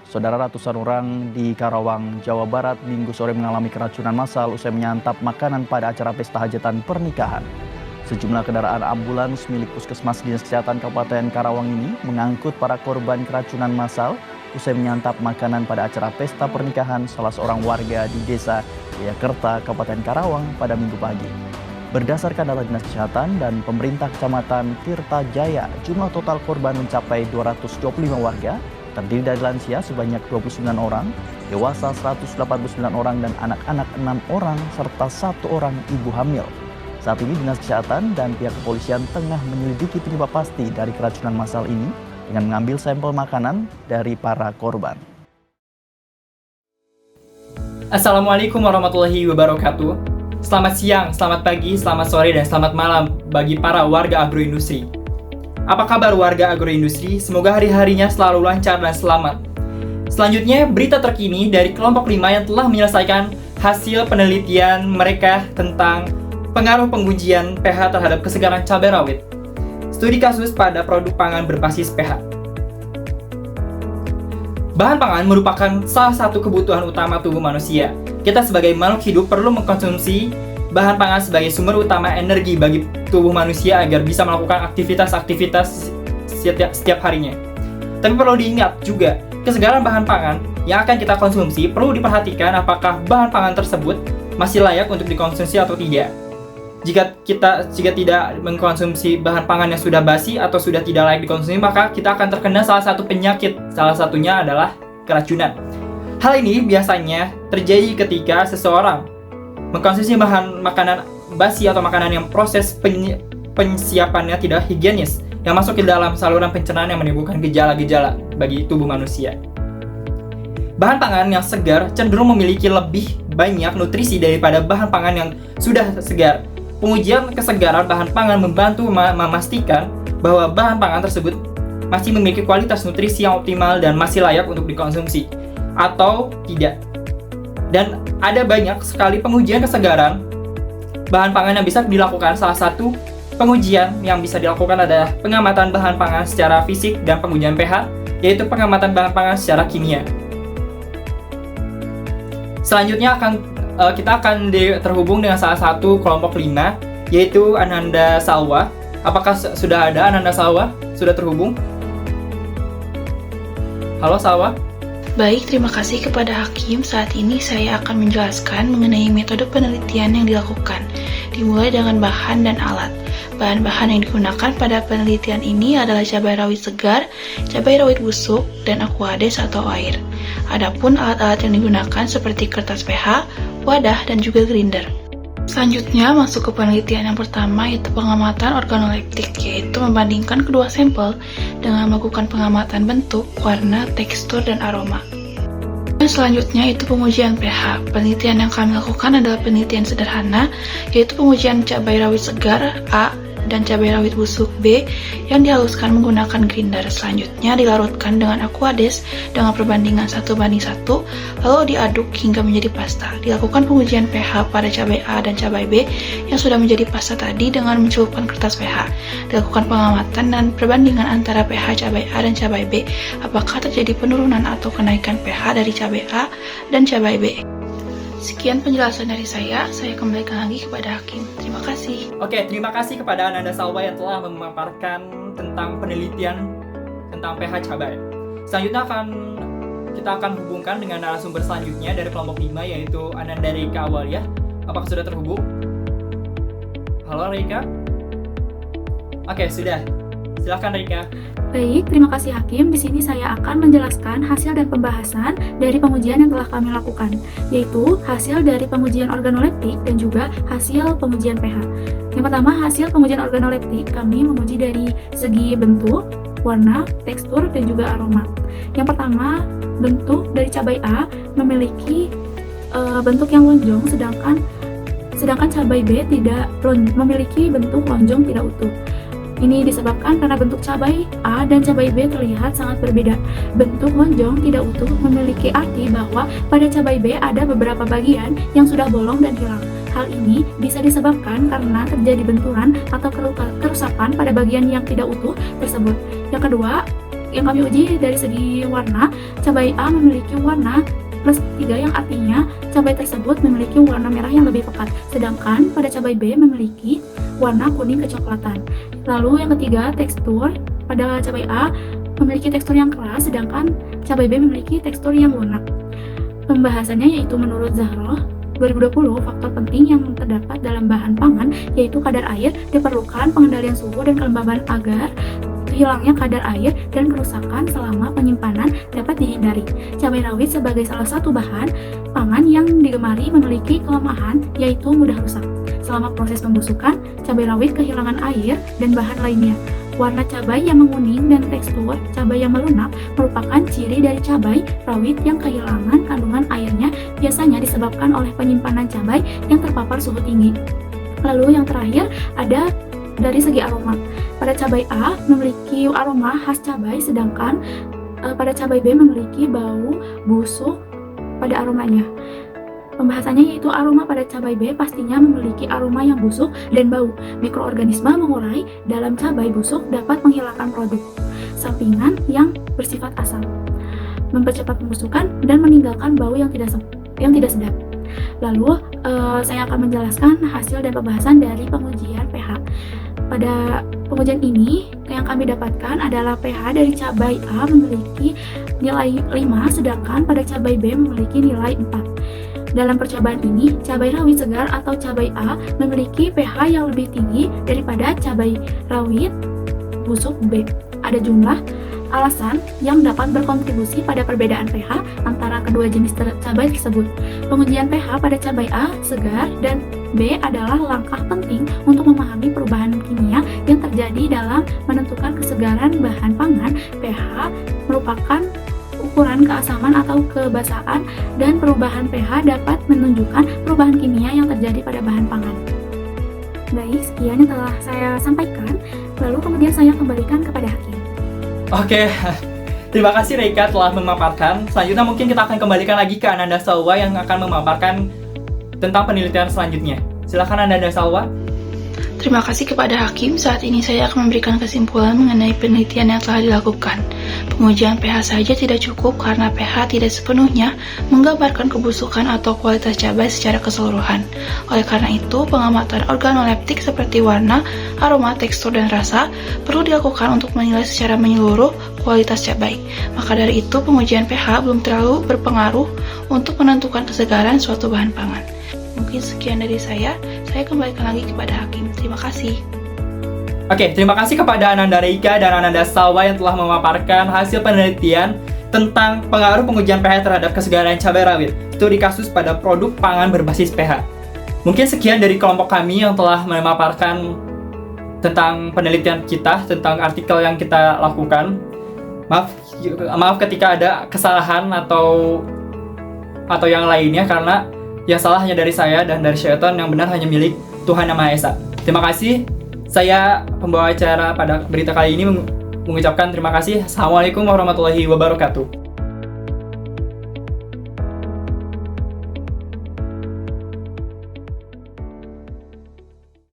Saudara, ratusan orang di Karawang, Jawa Barat Minggu sore mengalami keracunan massal usai menyantap makanan pada acara pesta hajatan pernikahan. Sejumlah kendaraan ambulans milik Puskesmas Dinas Kesehatan Kabupaten Karawang ini mengangkut para korban keracunan massal usai menyantap makanan pada acara pesta pernikahan salah seorang warga di Desa Jayakerta, Kabupaten Karawang pada Minggu pagi. Berdasarkan data Dinas Kesehatan dan pemerintah Kecamatan Tirta Jaya, jumlah total korban mencapai 225 warga, terdiri dari lansia sebanyak 29 orang, dewasa 189 orang, dan anak-anak 6 orang, serta 1 orang ibu hamil. Saat ini Dinas Kesehatan dan pihak kepolisian tengah menyelidiki penyebab pasti dari keracunan massal ini dengan mengambil sampel makanan dari para korban. Assalamualaikum warahmatullahi wabarakatuh. Selamat siang, selamat pagi, selamat sore, dan selamat malam bagi para warga agroindustri. Apa kabar warga agroindustri? Semoga hari-harinya selalu lancar dan selamat. Selanjutnya, berita terkini dari kelompok 5 yang telah menyelesaikan hasil penelitian mereka tentang pengaruh pengujian pH terhadap kesegaran cabai rawit. Studi kasus pada produk pangan berbasis pH. Bahan pangan merupakan salah satu kebutuhan utama tubuh manusia. Kita sebagai makhluk hidup perlu mengkonsumsi bahan pangan sebagai sumber utama energi bagi tubuh manusia agar bisa melakukan aktivitas-aktivitas setiap harinya. Tapi perlu diingat juga, kesegaran bahan pangan yang akan kita konsumsi perlu diperhatikan apakah bahan pangan tersebut masih layak untuk dikonsumsi atau tidak. Jika tidak mengkonsumsi bahan pangan yang sudah basi atau sudah tidak layak dikonsumsi, maka kita akan terkena salah satu penyakit. Salah satunya adalah keracunan. Hal ini biasanya terjadi ketika seseorang mengkonsumsi bahan makanan basi atau makanan yang proses penyiapannya tidak higienis, yang masuk ke dalam saluran pencernaan yang menimbulkan gejala-gejala bagi tubuh manusia. Bahan pangan yang segar cenderung memiliki lebih banyak nutrisi daripada bahan pangan yang sudah segar. Pengujian kesegaran bahan pangan membantu memastikan bahwa bahan pangan tersebut masih memiliki kualitas nutrisi yang optimal dan masih layak untuk dikonsumsi atau tidak. Dan ada banyak sekali pengujian kesegaran bahan pangan yang bisa dilakukan. Salah satu pengujian yang bisa dilakukan adalah pengamatan bahan pangan secara fisik dan pengujian pH, yaitu pengamatan bahan pangan secara kimia. Selanjutnya kita akan terhubung dengan salah satu kelompok 5, yaitu Ananda Salwa. Apakah sudah ada Ananda Salwa? Sudah terhubung? Halo Salwa? Baik, terima kasih kepada Hakim. Saat ini saya akan menjelaskan mengenai metode penelitian yang dilakukan, dimulai dengan bahan dan alat. Bahan-bahan yang digunakan pada penelitian ini adalah cabai rawit segar, cabai rawit busuk, dan aquades atau air. Adapun alat-alat yang digunakan seperti kertas pH, wadah, dan juga grinder. Selanjutnya masuk ke penelitian yang pertama, yaitu pengamatan organoleptik, yaitu membandingkan kedua sampel dengan melakukan pengamatan bentuk, warna, tekstur, dan aroma. Dan selanjutnya itu pengujian pH. Penelitian yang kami lakukan adalah penelitian sederhana, yaitu pengujian cabai rawit segar A dan cabai rawit busuk B yang dihaluskan menggunakan grinder. Selanjutnya dilarutkan dengan aquades dengan perbandingan 1:1, lalu diaduk hingga menjadi pasta. Dilakukan pengujian pH pada cabai A dan cabai B yang sudah menjadi pasta tadi dengan mencelupkan kertas pH. Dilakukan pengamatan dan perbandingan antara pH cabai A dan cabai B, apakah terjadi penurunan atau kenaikan pH dari cabai A dan cabai B. Sekian penjelasan dari saya kembalikan lagi kepada Hakim. Terima kasih. Oke, terima kasih kepada Ananda Salwa yang telah memaparkan tentang penelitian tentang pH cabai. Selanjutnya kita akan hubungkan dengan narasumber selanjutnya dari kelompok 5, yaitu Ananda Rika Awalia. Apakah sudah terhubung? Halo Rika? Oke, sudah. Silakan Rika. Baik, terima kasih Hakim. Di sini saya akan menjelaskan hasil dan pembahasan dari pengujian yang telah kami lakukan, yaitu hasil dari pengujian organoleptik dan juga hasil pengujian pH. Yang pertama, hasil pengujian organoleptik kami menguji dari segi bentuk, warna, tekstur, dan juga aroma. Yang pertama, bentuk dari cabai A memiliki bentuk yang lonjong, sedangkan cabai B tidak memiliki bentuk lonjong tidak utuh. Ini disebabkan karena bentuk cabai A dan cabai B terlihat sangat berbeda. Bentuk lonjong tidak utuh memiliki arti bahwa pada cabai B ada beberapa bagian yang sudah bolong dan hilang. Hal ini bisa disebabkan karena terjadi benturan atau kerusakan pada bagian yang tidak utuh tersebut. Yang kedua, yang kami uji dari segi warna, cabai A memiliki warna +3 yang artinya cabai tersebut memiliki warna merah yang lebih pekat, sedangkan pada cabai B memiliki warna kuning kecoklatan. Lalu yang ketiga, tekstur. Pada cabai A memiliki tekstur yang keras, sedangkan cabai B memiliki tekstur yang lunak. Pembahasannya yaitu menurut Zahroh 2020, faktor penting yang terdapat dalam bahan pangan yaitu kadar air, diperlukan pengendalian suhu dan kelembaban agar hilangnya kadar air dan kerusakan selama penyimpanan dapat dihindari. Cabai rawit sebagai salah satu bahan pangan yang digemari memiliki kelemahan yaitu mudah rusak. Selama proses pembusukan, cabai rawit kehilangan air dan bahan lainnya. Warna cabai yang menguning dan tekstur cabai yang melunak merupakan ciri dari cabai rawit yang kehilangan kandungan airnya, biasanya disebabkan oleh penyimpanan cabai yang terpapar suhu tinggi. Lalu yang terakhir ada dari segi aroma. Pada cabai A memiliki aroma khas cabai, sedangkan pada cabai B memiliki bau busuk pada aromanya. Pembahasannya yaitu aroma pada cabai B pastinya memiliki aroma yang busuk dan bau. Mikroorganisme mengurai dalam cabai busuk dapat menghilangkan produk sampingan yang bersifat asam, mempercepat pembusukan dan meninggalkan bau yang tidak sedap. Lalu saya akan menjelaskan hasil dan pembahasan dari pengujian pH. Pada pengujian ini yang kami dapatkan adalah pH dari cabai A memiliki nilai 5, sedangkan pada cabai B memiliki nilai 4. Dalam percobaan ini, cabai rawit segar atau cabai A memiliki pH yang lebih tinggi daripada cabai rawit busuk B. Ada jumlah alasan yang dapat berkontribusi pada perbedaan pH antara kedua jenis cabai tersebut. Pengujian pH pada cabai A segar dan B adalah langkah penting untuk memahami perubahan kimia yang terjadi dalam menentukan kesegaran bahan pangan. pH merupakan ukuran keasaman atau kebasahan, dan perubahan pH dapat menunjukkan perubahan kimia yang terjadi pada bahan pangan. Baik, sekian yang telah saya sampaikan. Lalu kemudian saya kembalikan kepada Hakim. Oke, terima kasih Reika telah memaparkan. Selanjutnya mungkin kita akan kembalikan lagi ke Ananda Salwa yang akan memaparkan tentang penelitian selanjutnya. Silakan Ananda Salwa. Terima kasih kepada Hakim. Saat ini saya akan memberikan kesimpulan mengenai penelitian yang telah dilakukan. Pengujian pH saja tidak cukup karena pH tidak sepenuhnya menggambarkan kebusukan atau kualitas cabai secara keseluruhan. Oleh karena itu, pengamatan organoleptik seperti warna, aroma, tekstur, dan rasa perlu dilakukan untuk menilai secara menyeluruh kualitas cabai. Maka dari itu, pengujian pH belum terlalu berpengaruh untuk menentukan kesegaran suatu bahan pangan. Mungkin sekian dari saya kembalikan lagi kepada Hakim. Terima kasih. Oke, terima kasih kepada Ananda Reika dan Ananda Salwa yang telah memaparkan hasil penelitian tentang pengaruh pengujian pH terhadap kesegaran cabai rawit, studi kasus pada produk pangan berbasis pH. Mungkin sekian dari kelompok kami yang telah memaparkan tentang penelitian kita, tentang artikel yang kita lakukan. Maaf ketika ada kesalahan atau yang lainnya, karena yang salah hanya dari saya dan dari Syaitan, yang benar hanya milik Tuhan Yang Maha Esa. Terima kasih. Saya pembawa acara pada berita kali ini mengucapkan terima kasih. Assalamualaikum warahmatullahi wabarakatuh.